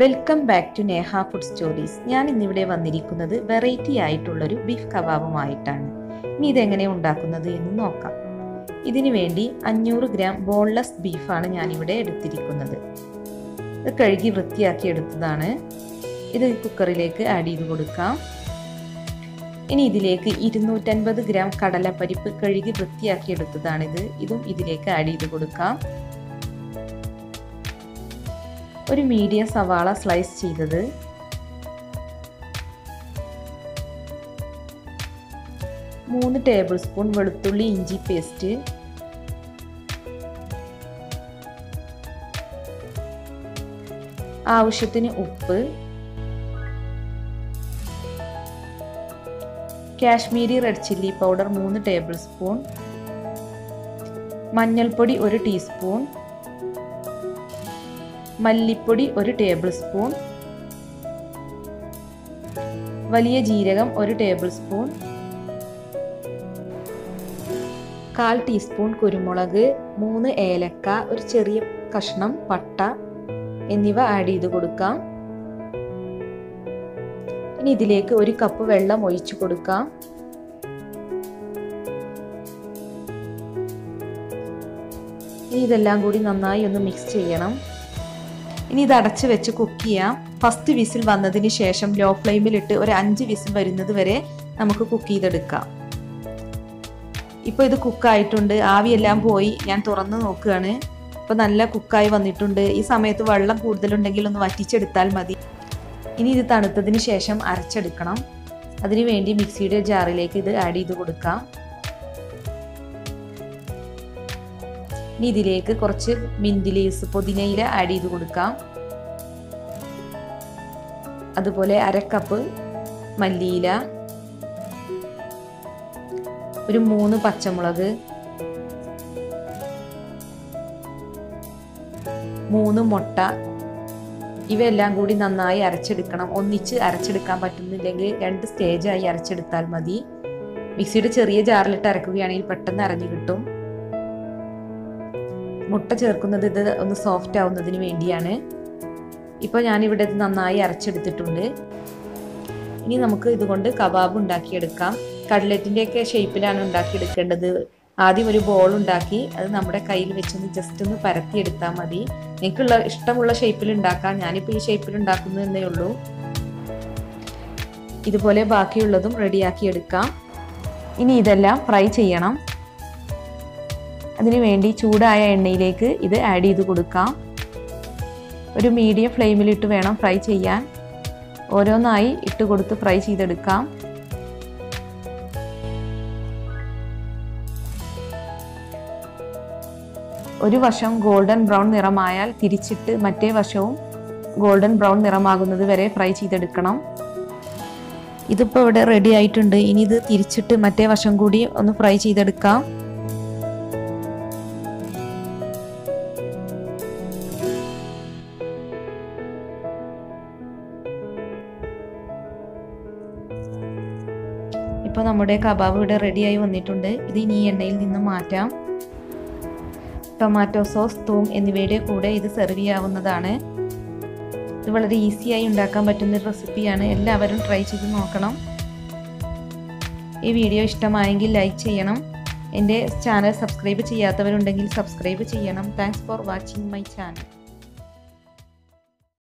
Welcome back to Neha food stories. ഞാൻ ഇന്നിവിടെ വന്നിരിക്കുന്നത് വെറൈറ്റി ആയിട്ടുള്ളൊരു ബീഫ് കബാബുമായിട്ടാണ്. ഇനി ഇതെങ്ങനെ ഉണ്ടാക്കുന്നത് എന്ന് നോക്കാം. ഇതിനു വേണ്ടി 500 ഗ്രാം ബോൺലെസ് ബീഫാണ് ഞാനിവിടെ എടുത്തിരിക്കുന്നത്. ഇത് കഴുകി വൃത്തിയാക്കി എടുത്തതാണ്. ഇത് കുക്കറിലേക്ക് ആഡ് ചെയ്ത് കൊടുക്കാം. ഇനി ഇതിലേക്ക് 250 ഗ്രാം കടലപ്പരിപ്പ് കഴുകി വൃത്തിയാക്കി എടുത്തതാണിത്. ഇതും ഇതിലേക്ക് ആഡ് ചെയ്ത് കൊടുക്കാം. ഒരു മീഡിയം സവാള സ്ലൈസ് ചെയ്തത്, മൂന്ന് ടേബിൾ സ്പൂൺ വെളുത്തുള്ളി ഇഞ്ചി പേസ്റ്റ്, ആവശ്യത്തിന് ഉപ്പ്, Kashmiri red chilli powder 3 table spoon, മഞ്ഞൾപ്പൊടി 1 ടീസ്പൂൺ, മല്ലിപ്പൊടി 1 ടേബിൾ സ്പൂൺ, വലിയ ജീരകം 1 ടേബിൾ സ്പൂൺ, 1/4 ടീസ്പൂൺ കുരുമുളക്, 3 ഏലക്ക, ഒരു ചെറിയ കഷ്ണം പട്ട എന്നിവ ആഡ് ചെയ്ത് കൊടുക്കാം. ഇനി ഇതിലേക്ക് 1 കപ്പ് വെള്ളം ഒഴിച്ചു കൊടുക്കാം. ഇനി ഇതെല്ലാം കൂടി നന്നായി ഒന്ന് മിക്സ് ചെയ്യണം. ഇനി ഇത് അടച്ച് വെച്ച് കുക്ക് ചെയ്യാം. ഫസ്റ്റ് വിസിൽ വന്നതിന് ശേഷം ലോ ഫ്ലെയിമിലിട്ട് ഒരു 5 വിസിൽ വരുന്നത് വരെ നമുക്ക് കുക്ക് ചെയ്തെടുക്കാം. ഇപ്പോൾ ഇത് കുക്കായിട്ടുണ്ട്, ആവിയെല്ലാം പോയി. ഞാൻ തുറന്ന് നോക്കുകയാണ്. ഇപ്പോൾ നല്ല കുക്കായി വന്നിട്ടുണ്ട്. ഈ സമയത്ത് വെള്ളം കൂടുതലുണ്ടെങ്കിൽ ഒന്ന് വറ്റിച്ചെടുത്താൽ മതി. ഇനി ഇത് തണുത്തതിന് ശേഷം അരച്ചെടുക്കണം. അതിനു വേണ്ടി മിക്സിയുടെ ജാറിലേക്ക് ഇത് ആഡ് ചെയ്ത് കൊടുക്കാം. ഇനി ഇതിലേക്ക് കുറച്ച് മിന്റ് ലീവ്സ് പുതിനയില ആഡ് ചെയ്ത് കൊടുക്കാം. അതുപോലെ 1/2 കപ്പ് മല്ലിയില, ഒരു 3 പച്ചമുളക്, 3 മുട്ട, ഇവയെല്ലാം കൂടി നന്നായി അരച്ചെടുക്കണം. ഒന്നിച്ച് അരച്ചെടുക്കാൻ പറ്റുന്നില്ലെങ്കിൽ 2 സ്റ്റേജായി അരച്ചെടുത്താൽ മതി. മിക്സിയുടെ ചെറിയ ജാറിലിട്ട് അരക്കുകയാണെങ്കിൽ പെട്ടെന്ന് അരഞ്ഞു കിട്ടും. മുട്ട ചേർക്കുന്നത് ഇത് ഒന്ന് സോഫ്റ്റ് ആവുന്നതിന് വേണ്ടിയാണ്. ഇപ്പോൾ ഞാനിവിടെ ഇത് നന്നായി അരച്ചെടുത്തിട്ടുണ്ട്. ഇനി നമുക്ക് ഇതുകൊണ്ട് കബാബ് ഉണ്ടാക്കിയെടുക്കാം. കട്ട്ലറ്റിൻ്റെയൊക്കെ ഷേപ്പിലാണ് ഉണ്ടാക്കിയെടുക്കേണ്ടത്. ആദ്യം ഒരു ബോൾ ഉണ്ടാക്കി അത് നമ്മുടെ കയ്യിൽ വെച്ചൊന്ന് ജസ്റ്റ് ഒന്ന് പരത്തിയെടുത്താൽ മതി. എനിക്കുള്ള ഇഷ്ടമുള്ള ഷേപ്പിൽ ഉണ്ടാക്കാം. ഞാനിപ്പോൾ ഈ ഷേപ്പിൽ ഉണ്ടാക്കുന്നതേ ഉള്ളൂ. ഇതുപോലെ ബാക്കിയുള്ളതും റെഡിയാക്കി എടുക്കാം. ഇനി ഇതെല്ലാം ഫ്രൈ ചെയ്യണം. അതിനുവേണ്ടി ചൂടായ എണ്ണയിലേക്ക് ഇത് ആഡ് ചെയ്ത് കൊടുക്കാം. ഒരു മീഡിയം ഫ്ലെയിമിലിട്ട് വേണം ഫ്രൈ ചെയ്യാൻ. ഓരോന്നായി ഇട്ട് കൊടുത്ത് ഫ്രൈ ചെയ്തെടുക്കാം. ഒരു വശം ഗോൾഡൻ ബ്രൗൺ നിറമായാൽ തിരിച്ചിട്ട് മറ്റേ വശവും ഗോൾഡൻ ബ്രൗൺ നിറമാകുന്നത് വരെ ഫ്രൈ ചെയ്തെടുക്കണം. ഇതിപ്പോൾ ഇവിടെ റെഡി ആയിട്ടുണ്ട്. ഇനി ഇത് തിരിച്ചിട്ട് മറ്റേ വശം കൂടി ഒന്ന് ഫ്രൈ ചെയ്തെടുക്കാം. ഇപ്പോൾ നമ്മുടെ കബാബ് ഇവിടെ റെഡിയായി വന്നിട്ടുണ്ട്. ഇത് ഇനി എണ്ണയിൽ നിന്ന് മാറ്റാം. ടൊമാറ്റോ സോസ്, തൂം എന്നിവയുടെ കൂടെ ഇത് സെർവ് ചെയ്യാവുന്നതാണ്. ഇത് വളരെ ഈസിയായി ഉണ്ടാക്കാൻ പറ്റുന്ന ഒരു റെസിപ്പിയാണ്. എല്ലാവരും ട്രൈ ചെയ്ത് നോക്കണം. ഈ വീഡിയോ ഇഷ്ടമായെങ്കിൽ ലൈക്ക് ചെയ്യണം. എൻ്റെ ചാനൽ സബ്സ്ക്രൈബ് ചെയ്യാത്തവരുണ്ടെങ്കിൽ സബ്സ്ക്രൈബ് ചെയ്യണം. Thanks for watching my channel.